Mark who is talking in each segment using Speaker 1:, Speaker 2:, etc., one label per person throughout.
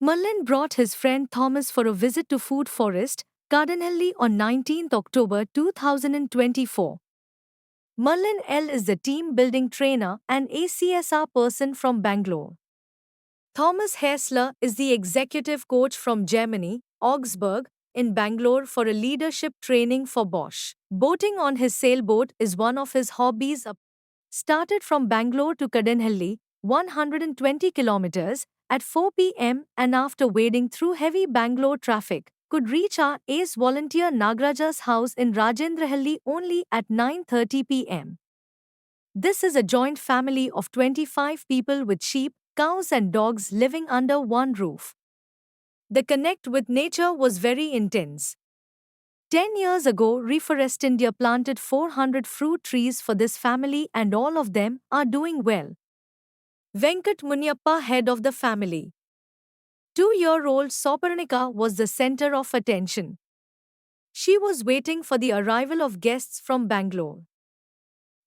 Speaker 1: Mullen brought his friend Thomas for a visit to Food Forest, Cardinelli on 19 October 2024. Mullen L is the team building trainer and ACSR person from Bangalore. Thomas Hessler is the executive coach from Germany, Augsburg, in Bangalore for a leadership training for Bosch. Boating on his sailboat is one of his hobbies. Started from Bangalore to Kadinhalli, 120 kilometers, at 4 p.m. and after wading through heavy Bangalore traffic, could reach our ACE volunteer Nagaraja's house in Rajendrahalli only at 9:30 p.m. This is a joint family of 25 people with sheep, cows and dogs living under one roof. The connect with nature was very intense. 10 years ago, Reforest India planted 400 fruit trees for this family and all of them are doing well. Venkat Munyappa, head of the family. 2-year-old Soparnika was the center of attention. She was waiting for the arrival of guests from Bangalore.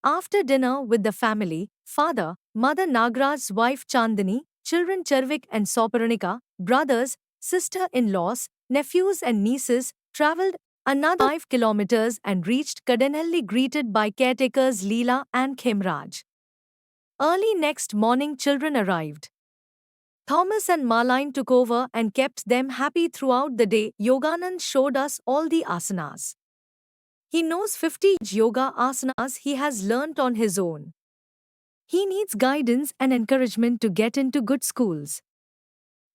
Speaker 1: After dinner with the family, father, mother Nagraj's wife Chandani, children Charvik and Soparnika, brothers, sister-in-laws, nephews and nieces, traveled another 5 kilometers and reached Kadinhalli greeted by caretakers Leela and Khemraj. Early next morning children arrived. Thomas and Marline took over and kept them happy throughout the day. Yoganand showed us all the asanas. He knows 50 yoga asanas he has learnt on his own. He needs guidance and encouragement to get into good schools.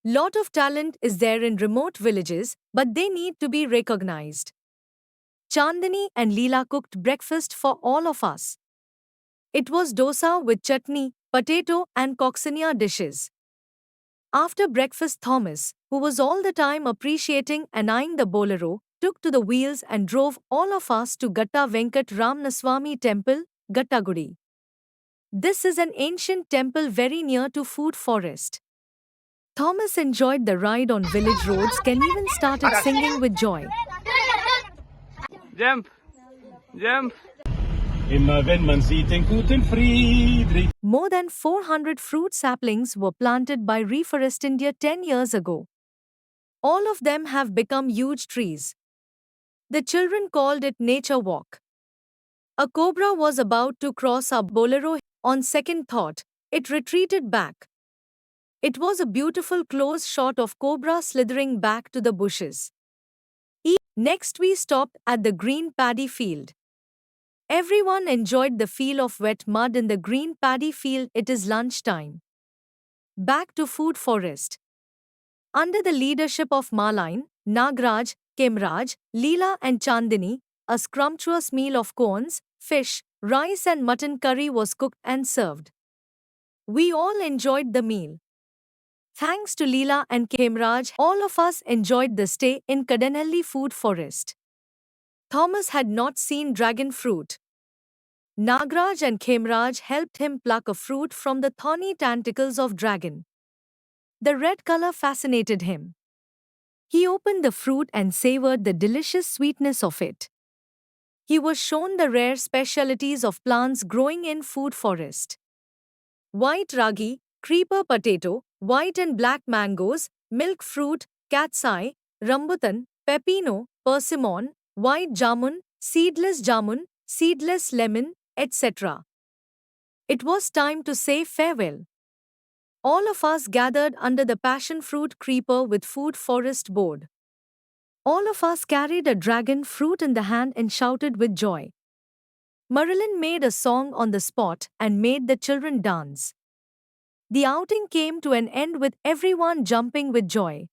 Speaker 1: Lot of talent is there in remote villages, but they need to be recognized. Chandani and Leela cooked breakfast for all of us. It was dosa with chutney, potato and coxinia dishes. After breakfast, Thomas, who was all the time appreciating and eyeing the bolero, took to the wheels and drove all of us to Gatta Venkat Ramanaswamy Temple, Gattagudi. This is an ancient temple very near to Food Forest. Thomas enjoyed the ride on village roads and even started singing with joy.
Speaker 2: Jump! Jump!
Speaker 3: Immer wenn man sieht den guten Friedrich.
Speaker 1: More than 400 fruit saplings were planted by Reforest India 10 years ago. All of them have become huge trees. The children called it Nature Walk. A cobra was about to cross our bolero. On second thought, it retreated back. It was a beautiful close shot of cobra slithering back to the bushes. Next we stopped at the green paddy field. Everyone enjoyed the feel of wet mud in the green paddy field. It is lunchtime. Back to Food Forest. Under the leadership of Marline, Nagraj, Khemraj, Leela and Chandani, a scrumptious meal of corns, fish, rice and mutton curry was cooked and served. We all enjoyed the meal. Thanks to Leela and Khemraj, all of us enjoyed the stay in Kadinhalli Food Forest. Thomas had not seen dragon fruit. Nagraj and Khemraj helped him pluck a fruit from the thorny tentacles of dragon. The red color fascinated him. He opened the fruit and savored the delicious sweetness of it. He was shown the rare specialities of plants growing in Food Forest. White ragi, creeper potato, white and black mangoes, milk fruit, cat's eye, rambutan, pepino, persimmon, white jamun, seedless lemon, etc. It was time to say farewell. All of us gathered under the passion fruit creeper with Food Forest board. All of us carried a dragon fruit in the hand and shouted with joy. Marilyn made a song on the spot and made the children dance. The outing came to an end with everyone jumping with joy.